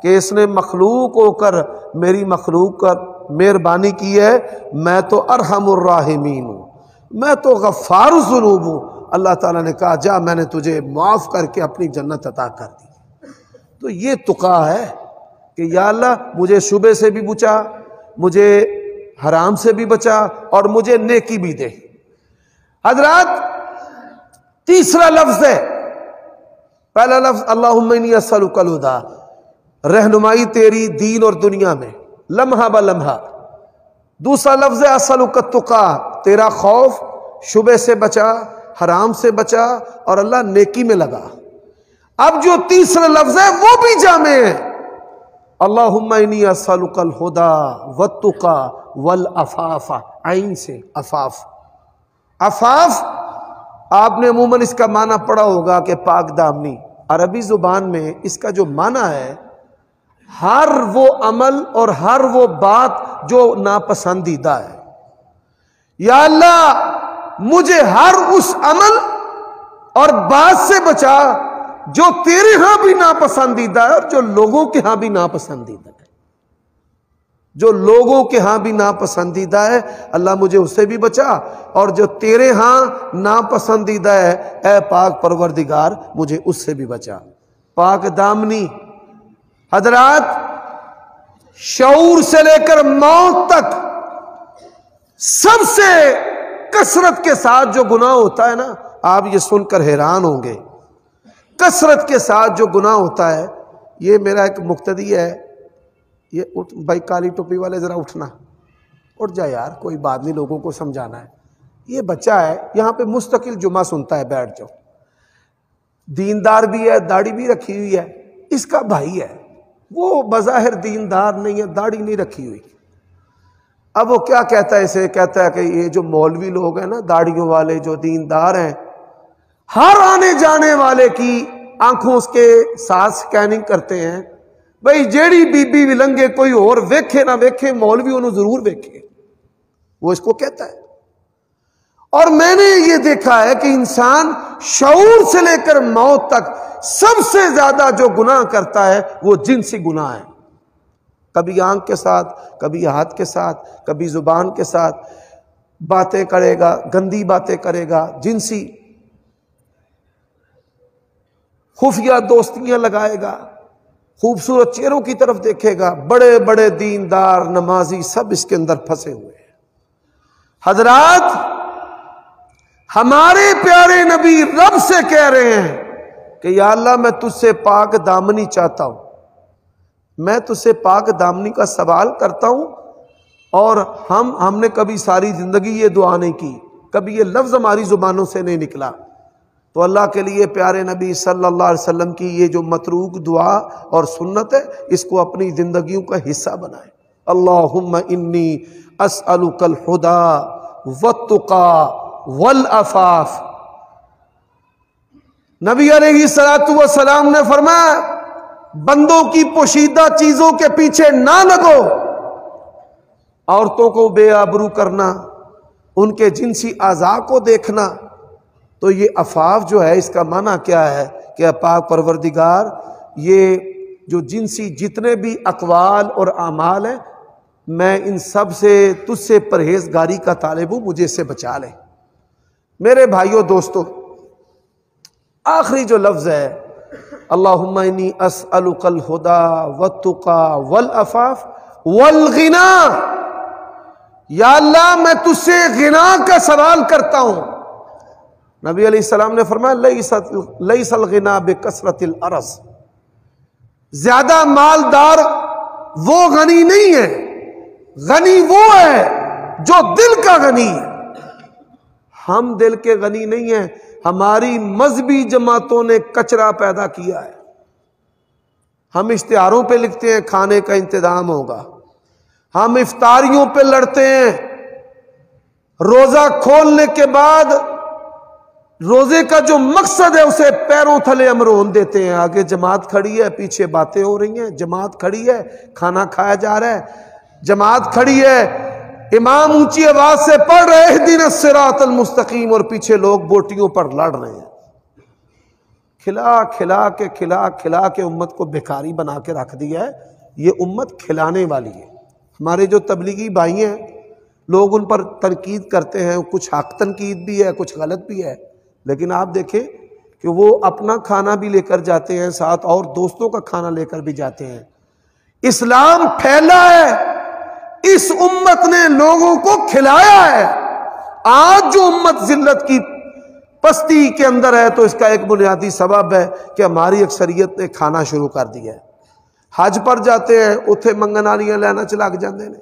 کہ اس نے مخلوق ہو کر میری مخلوق کا مہربانی کی ہے۔ میں تو ارحم الراحمین ہوں، میں تو غفار الذنوب ہوں۔ اللہ تعالیٰ نے کہا جا، میں نے تجھے معاف کر کے اپنی جنت عطا کر دی۔ تو یہ تقا ہے کہ یا اللہ مجھے شبے سے بھی بچا، مجھے حرام سے بھی بچا، اور مجھے نیکی بھی دے۔ حضرات، تیسرا لفظ ہے، پہلا لفظ اللہم انی اسألک الہدی، رہنمائی تیری دین اور دنیا میں لمحہ بلمحہ۔ دوسرا لفظ ہے اسألک التقی، تیرا خوف، شبے سے بچا، حرام سے بچا، اور اللہ نیکی میں لگا۔ اب جو تیسرا لفظ ہے وہ بھی جامع ہے، اللہم انی اسألک الہدی والتقی والعفاف، عین سے عفاف۔ عفاف آپ نے عموماً اس کا معنی پڑھا ہوگا کہ پاک دامنی۔ عربی زبان میں اس کا جو معنی ہے، ہر وہ عمل اور ہر وہ بات جو ناپسندیدہ ہے۔ یا اللہ مجھے ہر اس عمل اور بات سے بچا جو تیرے ہاں بھی ناپسندیدہ ہے اور جو لوگوں کے ہاں بھی ناپسندیدہ ہے۔ جو لوگوں کے ہاں بھی ناپسندیدہ ہے اللہ مجھے اس سے بھی بچا، اور جو تیرے ہاں ناپسندیدہ ہے اے پاک پروردگار مجھے اس سے بھی بچا۔ پاک دامنی حضرات، شعور سے لے کر موت تک سب سے کثرت کے ساتھ جو گناہ ہوتا ہے نا، آپ یہ سن کر حیران ہوں گے، کثرت کے ساتھ جو گناہ ہوتا ہے۔ یہ میرا ایک مقتدی ہے، یہ اٹھ بھائی کالی ٹوپی والے ذرا اٹھنا، اٹھ جا یار، کوئی بات نہیں، لوگوں کو سمجھانا ہے۔ یہ بچہ ہے یہاں پہ مستقل جمعہ سنتا ہے، بیٹھ جاؤ، دیندار بھی ہے، داڑھی بھی رکھی ہوئی ہے، اس کا بھائی ہے، وہ بظاہر دیندار نہیں ہے، داڑھی نہیں رکھی ہوئی۔ اب وہ کیا کہتا ہے اسے؟ کہتا ہے کہ یہ جو مولوی لوگ ہیں نا، داڑھیوں والے جو دیندار ہیں، ہر آنے جانے والے کی آنکھوں کے ساتھ سکیننگ کرتے ہیں، بھئی جیڑی بی بی ولنگے کوئی اور ویکھے نہ ویکھے، مولوی انہوں ضرور ویکھے، وہ اس کو کہتا ہے۔ اور میں نے یہ دیکھا ہے کہ انسان شعور سے لے کر موت تک سب سے زیادہ جو گناہ کرتا ہے وہ جنسی گناہ ہے۔ کبھی آنکھ کے ساتھ، کبھی ہاتھ کے ساتھ، کبھی زبان کے ساتھ باتیں کرے گا، گندی باتیں کرے گا، جنسی خفیہ دوستیاں لگائے گا، خوبصورت چہروں کی طرف دیکھے گا۔ بڑے بڑے دیندار نمازی سب اس کے اندر پھنسے ہوئے ہیں۔ حضرات، ہمارے پیارے نبی رب سے کہہ رہے ہیں کہ یا اللہ میں تجھ سے پاک دامنی چاہتا ہوں، میں تجھ سے پاک دامنی کا سوال کرتا ہوں۔ اور ہم نے کبھی ساری زندگی یہ دعا نہیں کی، کبھی یہ لفظ ہماری زبانوں سے نہیں نکلا۔ تو اللہ کے لیے پیارے نبی صلی اللہ علیہ وسلم کی یہ جو متروک دعا اور سنت ہے، اس کو اپنی زندگیوں کا حصہ بنائیں۔ اللہم انی اسألک الہدی والتقی والعفاف۔ نبی علیہ السلام نے فرمایا بندوں کی پوشیدہ چیزوں کے پیچھے نہ لگو، عورتوں کو بے آبرو کرنا، ان کے جنسی اعضاء کو دیکھنا۔ تو یہ عفاف جو ہے، اس کا معنی کیا ہے کہ پاک پروردگار یہ جو جنسی جتنے بھی اقوال اور اعمال ہیں، میں ان سب سے تجھ سے پرہیزگاری کا طالب ہوں، مجھے اس سے بچا لے۔ میرے بھائیوں دوستو، آخری جو لفظ ہے اللہم انی اسألک الہدی والتقی والعفاف والغنی، یا اللہ میں تجھ سے غنا کا سوال کرتا ہوں۔ نبی علیہ السلام نے فرمایا لیس الغنی بکثرت العرض، زیادہ مالدار وہ غنی نہیں ہے، غنی وہ ہے جو دل کا غنی ہے۔ ہم دل کے غنی نہیں ہیں، ہماری مذہبی جماعتوں نے کچرا پیدا کیا ہے۔ ہم اشتہاروں پہ لکھتے ہیں کھانے کا انتظام ہوگا، ہم افطاریوں پہ لڑتے ہیں روزہ کھولنے کے بعد روزے کا جو مقصد ہے اسے پیروں تھلے امرون دیتے ہیں. آگے جماعت کھڑی ہے، پیچھے باتیں ہو رہی ہیں، جماعت کھڑی ہے، کھانا کھایا جا رہا ہے، جماعت کھڑی ہے، امام اونچی آواز سے پڑھ رہے اہدنا الصراط المستقیم، اور پیچھے لوگ بوٹیوں پر لڑ رہے ہیں. کھلا کھلا کے امت کو بھکاری بنا کے رکھ دیا ہے. یہ امت کھلانے والی ہے. ہمارے جو تبلیغی بھائی ہیں لوگ ان پر تنقید کرتے ہیں، کچھ حق تنقید بھی ہے، کچھ غلط بھی ہے، لیکن آپ دیکھیں کہ وہ اپنا کھانا بھی لے کر جاتے ہیں ساتھ، اور دوستوں کا کھانا لے کر بھی جاتے ہیں. اسلام پھیلا ہے، اس امت نے لوگوں کو کھلایا ہے. آج جو امت ذلت کی پستی کے اندر ہے تو اس کا ایک بنیادی سبب ہے کہ ہماری اکثریت نے کھانا شروع کر دیا ہے. حج پر جاتے ہیں، اتھے منگنالیاں لینا چلاک جاندے نے.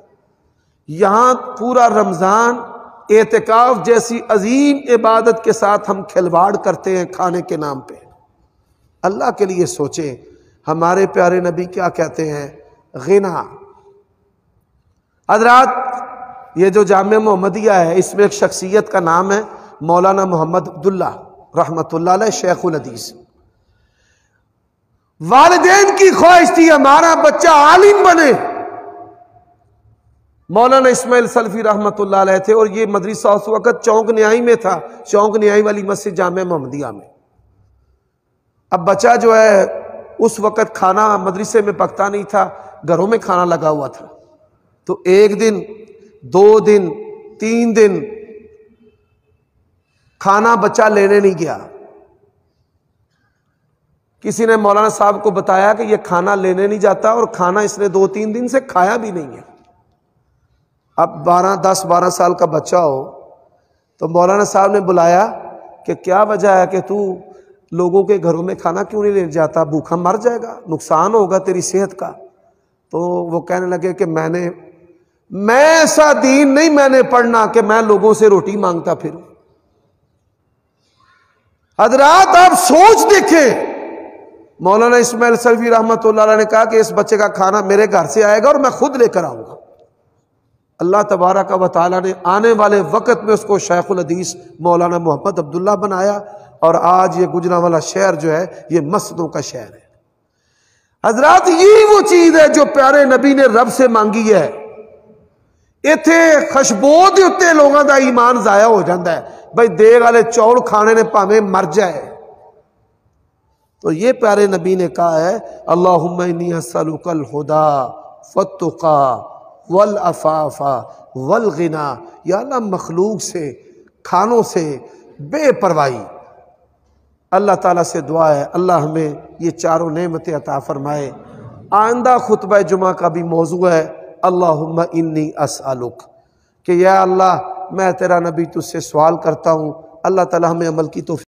یہاں پورا رمضان اعتکاف جیسی عظیم عبادت کے ساتھ ہم کھلواڑ کرتے ہیں کھانے کے نام پہ. اللہ کے لیے سوچیں، ہمارے پیارے نبی کیا کہتے ہیں؟ غنا. حضرات یہ جو جامعہ محمدیہ ہے اس میں ایک شخصیت کا نام ہے مولانا محمد عبداللہ رحمۃ اللہ علیہ، شیخ الحدیث. والدین کی خواہش تھی ہمارا بچہ عالم بنے. مولانا اسماعیل سلفی رحمۃ اللہ علیہ تھے، اور یہ مدرسہ اس وقت چونک نیائی میں تھا، چونک نیائی والی مسجد جامعہ محمدیہ میں. اب بچہ جو ہے اس وقت کھانا مدرسے میں پکتا نہیں تھا، گھروں میں کھانا لگا ہوا تھا. تو ایک دن، 2 دن، 3 دن کھانا بچہ لینے نہیں گیا. کسی نے مولانا صاحب کو بتایا کہ یہ کھانا لینے نہیں جاتا، اور کھانا اس نے 2-3 دن سے کھایا بھی نہیں ہے. اب 10-12 سال کا بچہ ہو تو مولانا صاحب نے بلایا کہ کیا وجہ ہے کہ تو لوگوں کے گھروں میں کھانا کیوں نہیں لے جاتا؟ بھوکا مر جائے گا، نقصان ہوگا تیری صحت کا. تو وہ کہنے لگے کہ میں ایسا دین نہیں میں نے پڑھنا کہ میں لوگوں سے روٹی مانگتا پھروں. حضرات آپ سوچ دیکھیں، مولانا اسماعیل سلفی رحمۃ اللہ علیہ نے کہا کہ اس بچے کا کھانا میرے گھر سے آئے گا اور میں خود لے کر آؤں گا. اللہ تبارک و تعالیٰ نے آنے والے وقت میں اس کو شیخ الحدیث مولانا محمد عبداللہ بنایا، اور آج یہ گجرانوالہ شہر جو ہے یہ مسجدوں کا شہر ہے. حضرات یہی وہ چیز ہے جو پیارے نبی نے رب سے مانگی ہے. ایتھے خشبو دے اتے لوگوں دا ایمان ضائع ہو جاتا ہے. بھائی دیگ والے چول کھانے نے پاویں مر جائے. تو یہ پیارے نبی نے کہا ہے اللہم انی اسألک الہدی والتقی والعفاف والغنی. یا اللہ مخلوق سے، کھانوں سے بے پرواہی. اللہ تعالیٰ سے دعا ہے اللہ ہمیں یہ چاروں نعمتیں عطا فرمائے. آئندہ خطبہ جمعہ کا بھی موضوع ہے اللہم انی اسألک، کہ یا اللہ میں تیرا نبی تجھ سے سوال کرتا ہوں. اللہ تعالیٰ ہمیں عمل کی توفیق